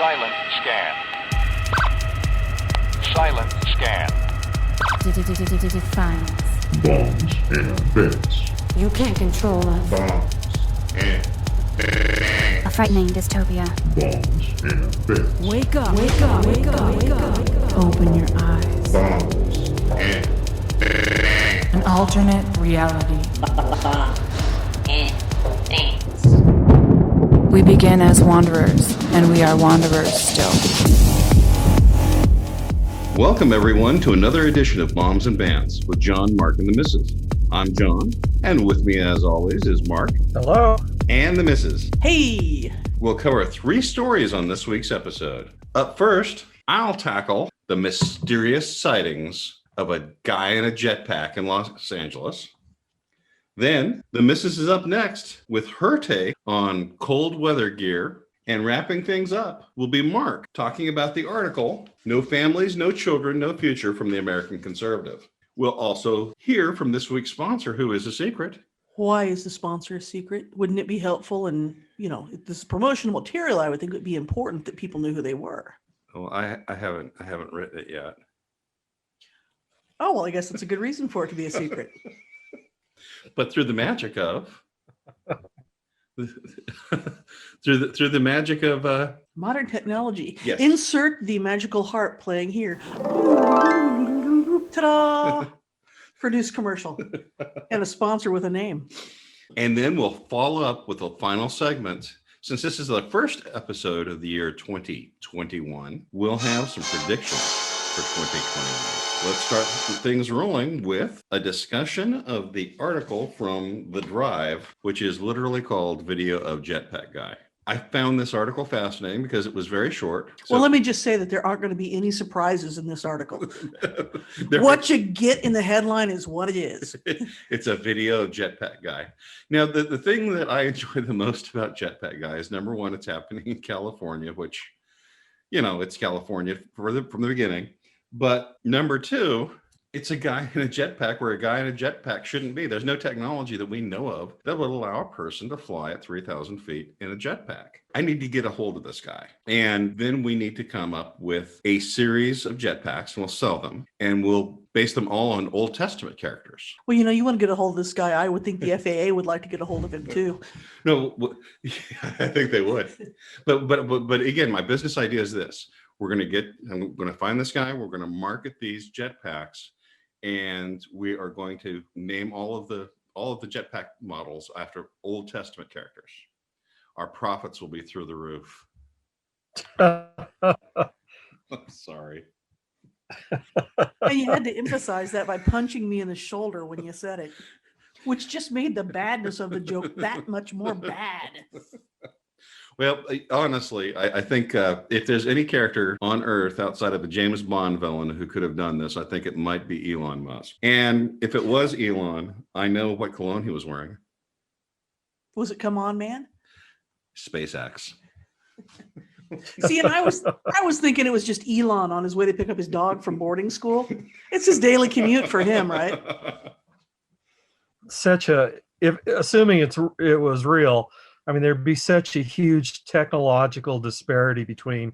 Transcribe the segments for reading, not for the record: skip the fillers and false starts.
Silent scan. Silent scan. Defiance. Bombs and Bants. You can't control us. Bombs and A frightening dystopia. Bombs and Bants. Wake up. Wake up. Wake up. Wake up. Open your eyes. Bombs and An alternate reality. We begin as wanderers, and we are wanderers still. Welcome, everyone, to another edition of Bombs and Bants with John, Mark, and the Missus. I'm John, and with me, as always, is Mark. Hello. And the Missus. Hey. We'll cover 3 stories on this week's episode. Up first, I'll tackle the mysterious sightings of a guy in a jetpack in Los Angeles. Then, the Missus is up next with her take on cold weather gear. And wrapping things up will be Mark talking about the article, No Families, No Children, No Future from the American Conservative. We'll also hear from this week's sponsor, who is a secret. Why is the sponsor a secret? Wouldn't it be helpful? And, if this is promotional material, I would think it would be important that people knew who they were. Well, I haven't written it yet. Oh, well, I guess that's a good reason for it to be a secret. But through the magic of... through the magic of modern technology. Yes. Insert the magical harp playing here. Ta-da! Produce commercial and a sponsor with a name. And then we'll follow up with the final segment. Since this is the first episode of the year 2021, we'll have some predictions for 2021. Let's start things rolling with a discussion of the article from The Drive, which is literally called Video of Jetpack Guy. I found this article fascinating because it was very short. Well, let me just say that there aren't going to be any surprises in this article. What you get in the headline is what it is. It's a video of Jetpack Guy. Now, the thing that I enjoy the most about Jetpack Guy is, number one, it's happening in California, which, it's California from the beginning. But number two, it's a guy in a jetpack where a guy in a jetpack shouldn't be. There's no technology that we know of that would allow a person to fly at 3,000 feet in a jetpack. I need to get a hold of this guy. And then we need to come up with a series of jetpacks, and we'll sell them. And we'll base them all on Old Testament characters. Well, you want to get a hold of this guy. I would think the FAA would like to get a hold of him too. No, I think they would. But again, my business idea is this. I'm going to find this guy. We're going to market these jetpacks, and we are going to name all of the jetpack models after Old Testament characters. Our profits will be through the roof. I'm sorry. And you had to emphasize that by punching me in the shoulder when you said it, which just made the badness of the joke that much more bad. Well, honestly, I think if there's any character on Earth outside of a James Bond villain who could have done this, I think it might be Elon Musk. And if it was Elon, I know what cologne he was wearing. Was it Come On Man? SpaceX. See, and I was thinking it was just Elon on his way to pick up his dog from boarding school. It's his daily commute for him, right? Assuming it was real, I mean, there'd be such a huge technological disparity between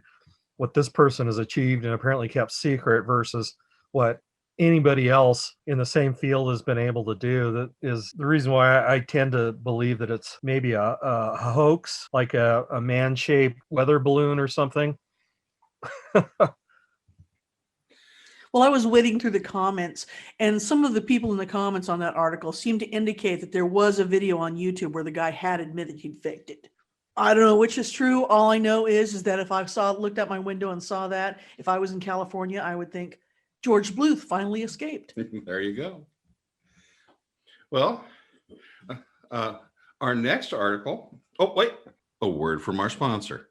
what this person has achieved and apparently kept secret versus what anybody else in the same field has been able to do. That is the reason why I tend to believe that it's maybe a hoax, like a man-shaped weather balloon or something. Well, I was wading through the comments, and some of the people in the comments on that article seemed to indicate that there was a video on YouTube where the guy had admitted he'd faked it. I don't know which is true. All I know is that if I looked out my window and saw that, if I was in California, I would think George Bluth finally escaped. There you go. Well, our next article. Oh, wait. A word from our sponsor.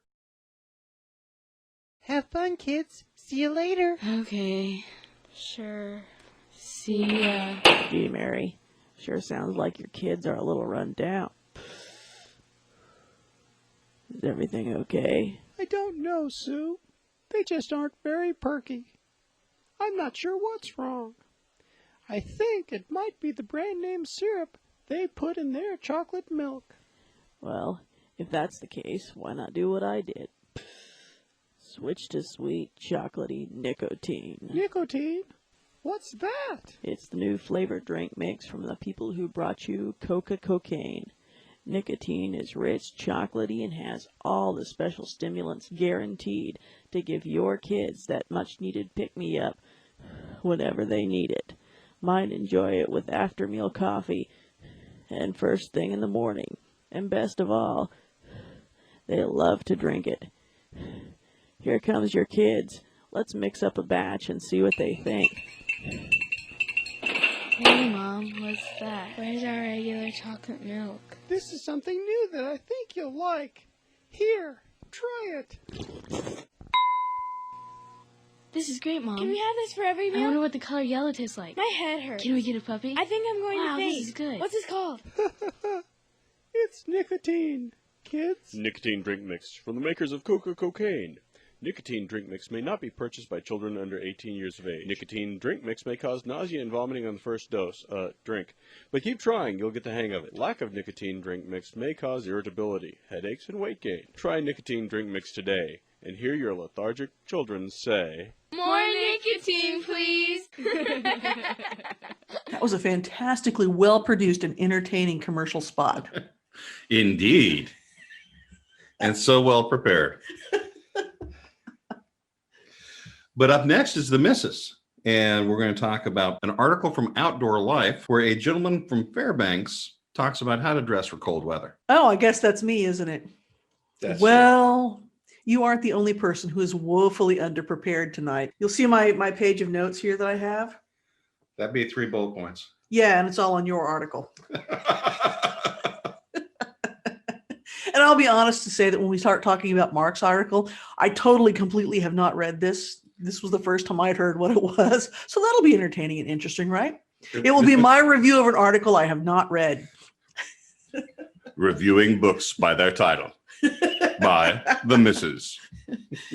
Have fun, kids. See you later. Okay, sure. See ya. Gee, Mary, sure sounds like your kids are a little run down. Is everything okay? I don't know, Sue. They just aren't very perky. I'm not sure what's wrong. I think it might be the brand name syrup they put in their chocolate milk. Well, if that's the case, why not do what I did? Switch to sweet, chocolatey nicotine. Nicotine? What's that? It's the new flavored drink mix from the people who brought you Coca-Cocaine. Nicotine is rich, chocolatey, and has all the special stimulants guaranteed to give your kids that much-needed pick-me-up whenever they need it. Might enjoy it with after-meal coffee and first thing in the morning. And best of all, they love to drink it. Here comes your kids. Let's mix up a batch and see what they think. Hey, Mom, what's that? Where's our regular chocolate milk? This is something new that I think you'll like. Here, try it. This is great, Mom. Can we have this for every I meal? wonder what the color yellow tastes like. My head hurts. Can we get a puppy? I think I'm going Wow, to faint. this is good. What's this called? It's nicotine, kids. Nicotine drink mix from the makers of Coca-Cocaine. Nicotine drink mix may not be purchased by children under 18 years of age. Nicotine drink mix may cause nausea and vomiting on the first drink. But keep trying, you'll get the hang of it. Lack of nicotine drink mix may cause irritability, headaches, and weight gain. Try nicotine drink mix today and hear your lethargic children say, More nicotine, please. That was a fantastically well-produced and entertaining commercial spot. Indeed. And so well prepared. But up next is the missus. And we're going to talk about an article from Outdoor Life where a gentleman from Fairbanks talks about how to dress for cold weather. Oh, I guess that's me, isn't it? That's well, you aren't the only person who is woefully underprepared tonight. You'll see my page of notes here that I have. That'd be 3 bullet points. Yeah, and it's all on your article. And I'll be honest to say that when we start talking about Mark's article, I totally, completely have not read this. This was the first time I'd heard what it was. So that'll be entertaining and interesting, right? It will be my review of an article I have not read. Reviewing books by their title. By the missus.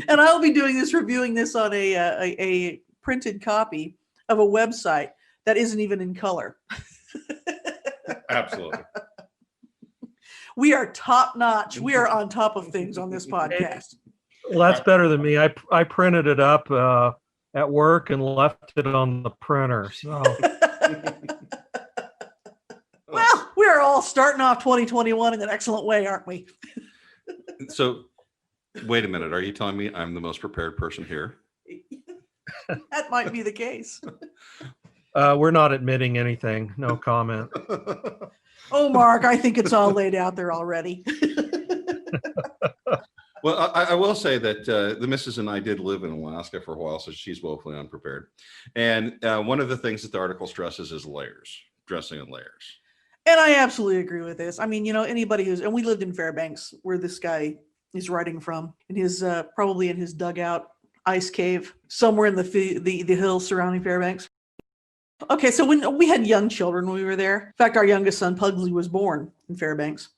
And I'll be doing this, reviewing this on a printed copy of a website that isn't even in color. Absolutely. We are top notch. We are on top of things on this podcast. Well, that's better than me. I printed it up at work and left it on the printer. So well, we are all starting off 2021 in an excellent way, aren't we? So, wait a minute. Are you telling me I'm the most prepared person here? That might be the case. we're not admitting anything. No comment. Oh, Mark, I think it's all laid out there already. Well, I will say that the missus and I did live in Alaska for a while, so she's woefully unprepared. And one of the things that the article stresses is layers, dressing in layers. And I absolutely agree with this. I mean, anybody and we lived in Fairbanks, where this guy is writing from, in his probably in his dugout ice cave somewhere in the hills surrounding Fairbanks. Okay, so when we had young children when we were there, in fact, our youngest son Pugsley was born in Fairbanks,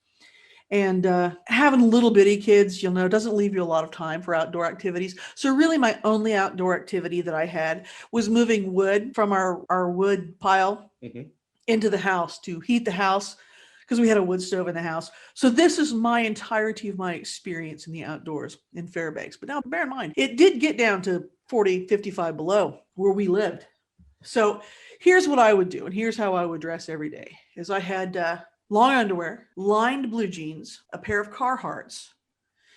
and having little bitty kids, doesn't leave you a lot of time for outdoor activities. So really, my only outdoor activity that I had was moving wood from our wood pile into the house to heat the house, because we had a wood stove in the house. So this is my entirety of my experience in the outdoors in Fairbanks. But now bear in mind, it did get down to 40, 55 below where we lived. So here's what I would do, and here's how I would dress every day, is I had long underwear, lined blue jeans, a pair of Carhartts.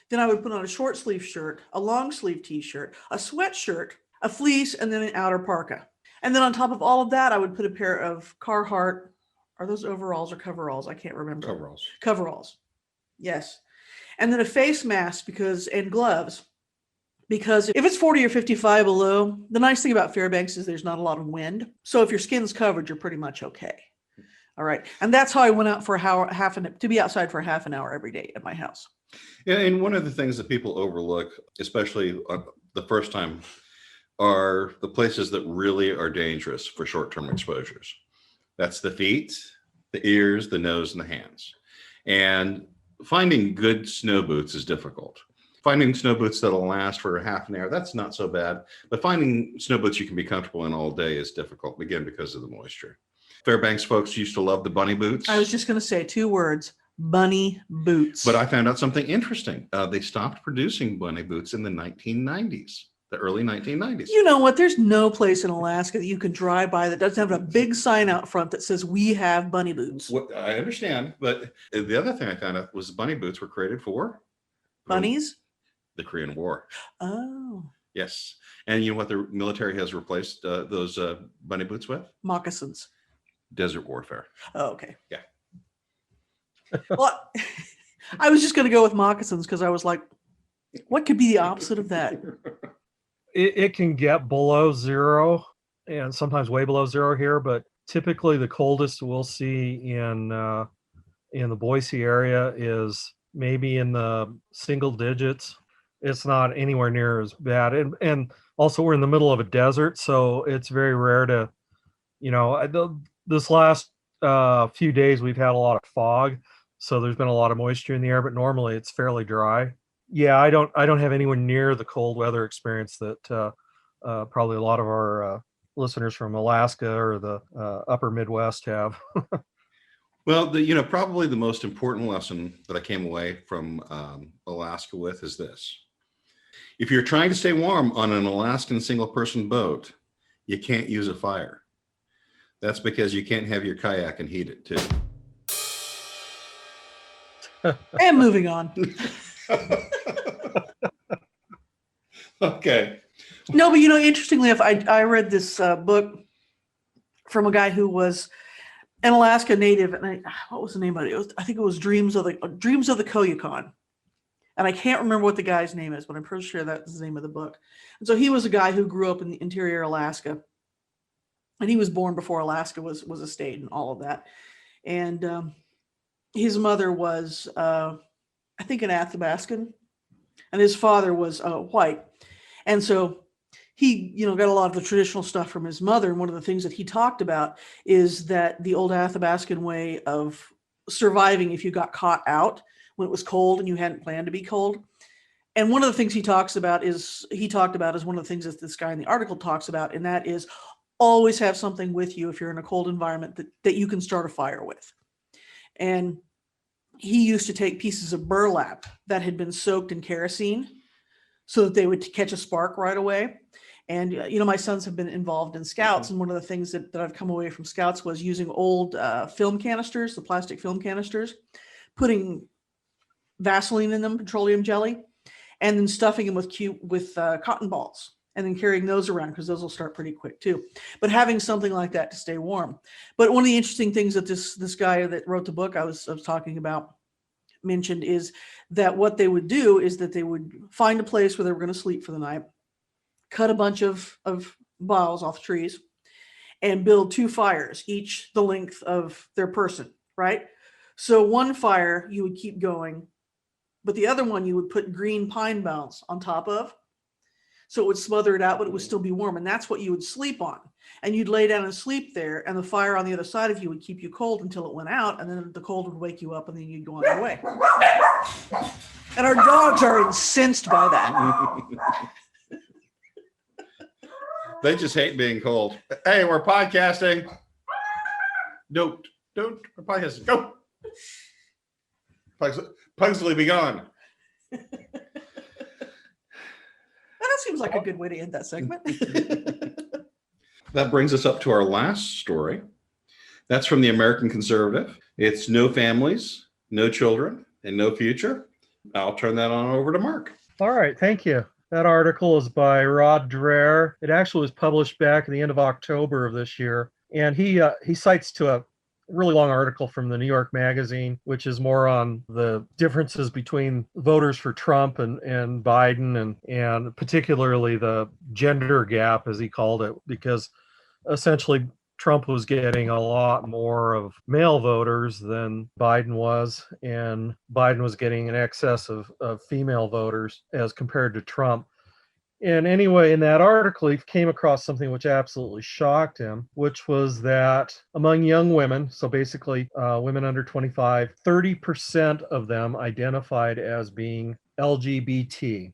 Then I would put on a short sleeve shirt, a long sleeve t-shirt, a sweatshirt, a fleece, and then an outer parka. And then on top of all of that, I would put a pair of Carhartt, are those overalls or coveralls? I can't remember. Coveralls. Yes. And then a face mask and gloves. Because if it's 40 or 55 below, the nice thing about Fairbanks is there's not a lot of wind. So if your skin's covered, you're pretty much okay. All right. And that's how I went out for to be outside for half an hour every day at my house. Yeah, and one of the things that people overlook, especially the first time, are the places that really are dangerous for short-term exposures. That's the feet, the ears, the nose, and the hands. And finding good snow boots is difficult. Finding snow boots that'll last for half an hour, that's not so bad. But finding snow boots you can be comfortable in all day is difficult, again, because of the moisture. Fairbanks folks used to love the bunny boots. I was just going to say 2 words, bunny boots. But I found out something interesting. They stopped producing bunny boots in the 1990s, the early 1990s. You know what? There's no place in Alaska that you can drive by that doesn't have a big sign out front that says we have bunny boots. What, I understand, but the other thing I found out was bunny boots were created for Bunnies? the Korean War. Oh. Yes. And you know what the military has replaced those bunny boots with? Moccasins. Desert warfare. Oh, okay. Yeah. Well, I was just going to go with moccasins because I was like, what could be the opposite of that? It can get below zero and sometimes way below zero here, but typically the coldest we'll see in the Boise area is maybe in the single digits. It's not anywhere near as bad. And also we're in the middle of a desert, so it's very rare to, this last few days we've had a lot of fog, so there's been a lot of moisture in the air, but normally it's fairly dry. Yeah, I don't have anywhere near the cold weather experience that probably a lot of our listeners from Alaska or the upper Midwest have. Well, probably the most important lesson that I came away from Alaska with is this. If you're trying to stay warm on an Alaskan single-person boat, you can't use a fire. That's because you can't have your kayak and heat it too. And moving on. Okay. No, but interestingly enough, I read this book from a guy who was an Alaska native, and what was the name of it? I think it was Dreams of the Koyukon. And I can't remember what the guy's name is, but I'm pretty sure that's the name of the book. And so he was a guy who grew up in the interior Alaska, and he was born before Alaska was a state and all of that. And his mother was, I think, an Athabascan, and his father was white. And so he, got a lot of the traditional stuff from his mother. And one of the things that he talked about is that the old Athabascan way of surviving if you got caught out when it was cold and you hadn't planned to be cold. And one of the things he talked about is one of the things that this guy in the article talks about, and that is always have something with you if you're in a cold environment that you can start a fire with. And he used to take pieces of burlap that had been soaked in kerosene so that they would catch a spark right away. And, my sons have been involved in Scouts. And one of the things that I've come away from Scouts was using old film canisters, the plastic film canisters, putting Vaseline in them, petroleum jelly, and then stuffing them with cotton balls, and then carrying those around because those will start pretty quick too. But having something like that to stay warm. But one of the interesting things that this guy that wrote the book I was talking about mentioned is that what they would do is that they would find a place where they were going to sleep for the night, cut a bunch of boughs off trees, and build 2 fires, each the length of their person, right? So one fire you would keep going, but the other one you would put green pine boughs on top of. So it would smother it out, but it would still be warm. And that's what you would sleep on. And you'd lay down and sleep there. And the fire on the other side of you would keep you cold until it went out. And then the cold would wake you up and then you'd go on your way. And our dogs are incensed by that. They just hate being cold. Hey, we're podcasting. Don't. We're podcasting. Go. Pugsley, be gone. That seems like a good way to end that segment. That brings us up to our last story. That's from the American Conservative. It's no families, no children, and no future. I'll turn that on over to Mark. All right, thank you. That article is by Rod Dreher. It actually was published back at the end of October of this year. And he cites to a really long article from the New York Magazine, which is more on the differences between voters for Trump and Biden, and particularly the gender gap, as he called it, because essentially Trump was getting a lot more of male voters than Biden was, and Biden was getting an excess of female voters as compared to Trump. And anyway, in that article, he came across something which absolutely shocked him, which was that among young women, so basically women under 25, 30% of them identified as being LGBT.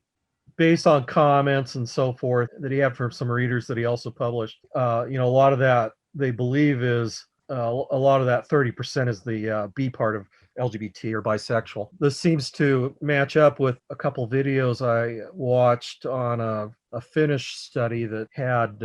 Based on comments and so forth that he had from some readers that he also published, a lot of that they believe is a lot of that 30% is the B part of LGBT or bisexual. This seems to match up with a couple videos I watched on a Finnish study that had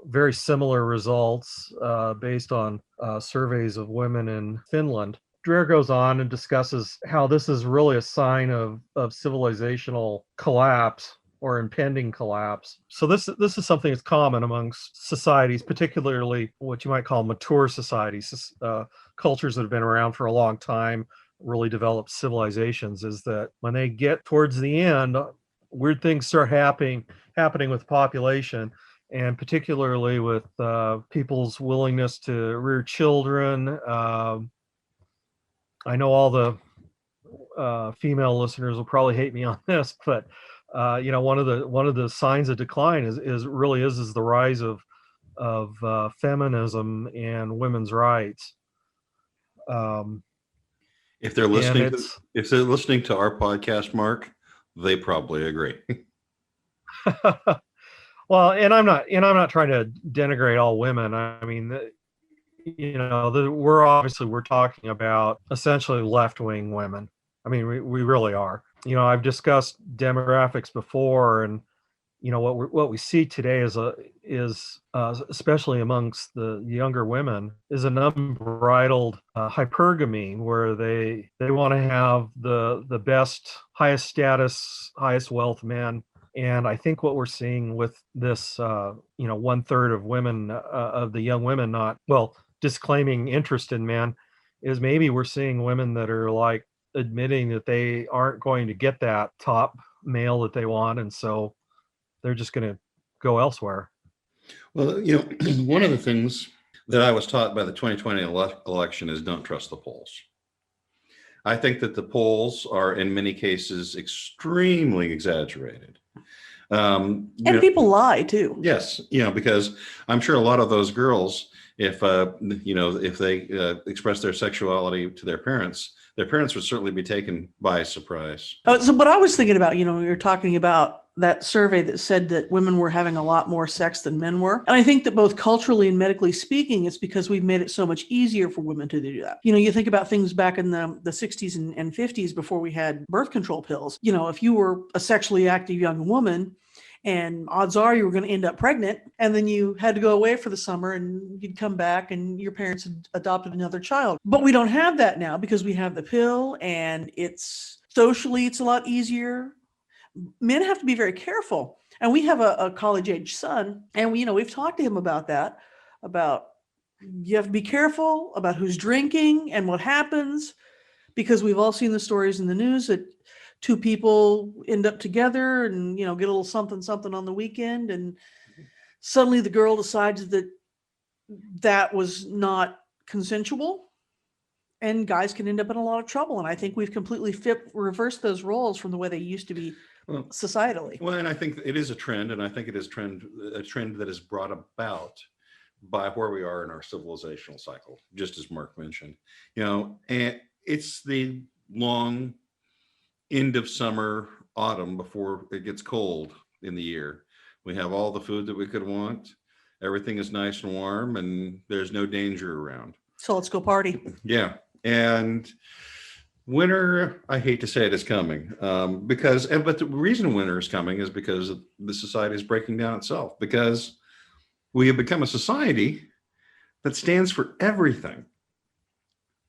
very similar results based on surveys of women in Finland. Dreher goes on and discusses how this is really a sign of civilizational collapse or impending collapse. So this is something that's common amongst societies, particularly what you might call mature societies, cultures that have been around for a long time, really developed civilizations, is that when they get towards the end, weird things start happening with population, and particularly with people's willingness to rear children. I know all the female listeners will probably hate me on this, but one of the signs of decline is the rise of feminism and women's rights. If they're listening to our podcast, Mark, they probably agree. Well, and I'm not trying to denigrate all women. I mean, we're talking about essentially left-wing women. I mean, we really are. I've discussed demographics before, and what we see today is especially amongst the younger women, is an unbridled hypergamy, where they want to have the best, highest status, highest wealth men. And I think what we're seeing with this, 1/3 of women, of the young women, disclaiming interest in men, is maybe we're seeing women that are like admitting that they aren't going to get that top male that they want, and so they're just going to go elsewhere. Well, one of the things that I was taught by the 2020 election is don't trust the polls. I think that the polls are in many cases extremely exaggerated. And people lie too. Yes, because I'm sure a lot of those girls, if they express their sexuality to their parents would certainly be taken by surprise. So what I was thinking about, you're talking about that survey that said that women were having a lot more sex than men were. And I think that both culturally and medically speaking, it's because we've made it so much easier for women to do that. You think about things back in the 60s and 50s before we had birth control pills. If you were a sexually active young woman, and odds are you were going to end up pregnant, and then you had to go away for the summer, and you'd come back and your parents had adopted another child. But we don't have that now because we have the pill, and it's a lot easier. Men have to be very careful. And we have a college-age son, and we've talked to him about that, about you have to be careful about who's drinking and what happens, because we've all seen the stories in the news that two people end up together and, get a little something on the weekend. And suddenly the girl decides that was not consensual, and guys can end up in a lot of trouble. And I think we've completely reversed those roles from the way they used to be societally. Well, and I think it is a trend, and I think it is a trend that is brought about by where we are in our civilizational cycle, just as Mark mentioned. And it's the long end of summer, autumn, before it gets cold in the year. We have all the food that we could want. Everything is nice and warm, and there's no danger around. So let's go party. Yeah. And winter, I hate to say it, is coming but the reason winter is coming is because the society is breaking down itself, because we have become a society that stands for everything.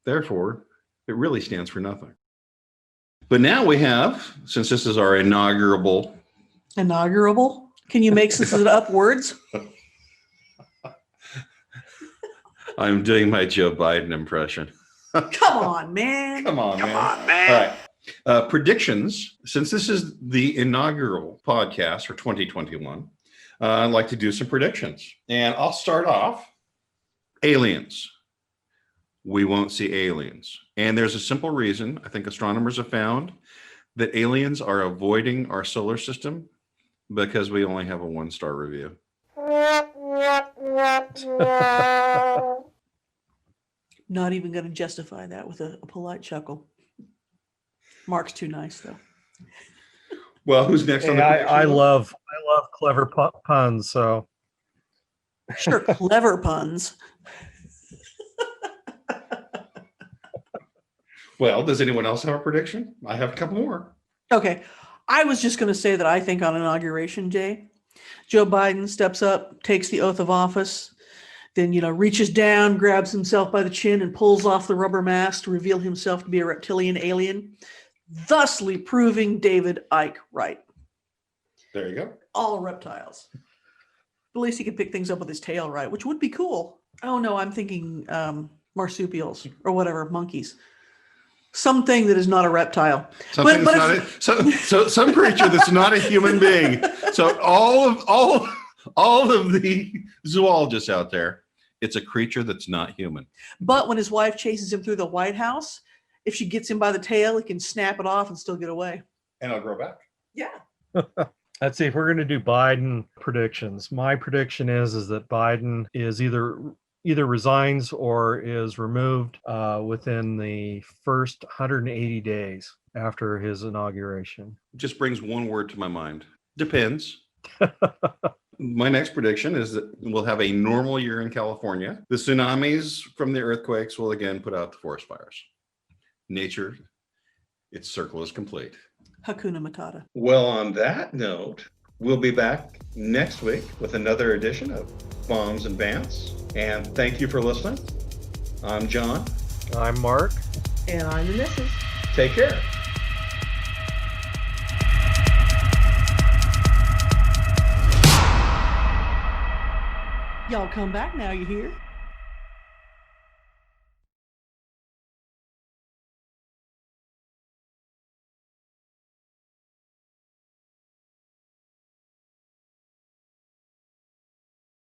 Therefore, it really stands for nothing. But now we have, since this is our inaugural. Can you make this up words? I'm doing my Joe Biden impression. Come on, man. All right. Predictions. Since this is the inaugural podcast for 2021, I'd like to do some predictions. And I'll start off. Aliens. We won't see aliens. And there's a simple reason. I think astronomers have found that aliens are avoiding our solar system because we only have a 1-star review. Not even going to justify that with a polite chuckle. Mark's too nice, though. Well, who's next on the prediction? I love clever puns. So sure, clever puns. Well, does anyone else have a prediction? I have a couple more. Okay. I was just going to say that I think on Inauguration Day, Joe Biden steps up, takes the oath of office, then, reaches down, grabs himself by the chin and pulls off the rubber mask to reveal himself to be a reptilian alien, thusly proving David Icke right. There you go. All reptiles. At least he could pick things up with his tail, right? Which would be cool. Oh, no, I'm thinking marsupials or whatever, monkeys. Something that is not a reptile. Something some creature that's not a human being. So all of the zoologists out there, it's a creature that's not human. But when his wife chases him through the White House, if she gets him by the tail, he can snap it off and still get away. And I'll grow back. Yeah. Let's see if we're going to do Biden predictions. My prediction is that Biden is either resigns or is removed within the first 180 days after his inauguration. It just brings one word to my mind. Depends. My next prediction is that we'll have a normal year in California. The tsunamis from the earthquakes will again put out the forest fires. Nature, its circle is complete. Hakuna Matata. Well, on that note, we'll be back next week with another edition of Bombs and Bants. And thank you for listening. I'm John. I'm Mark. And I'm the missus. Take care. Y'all come back now, you hear?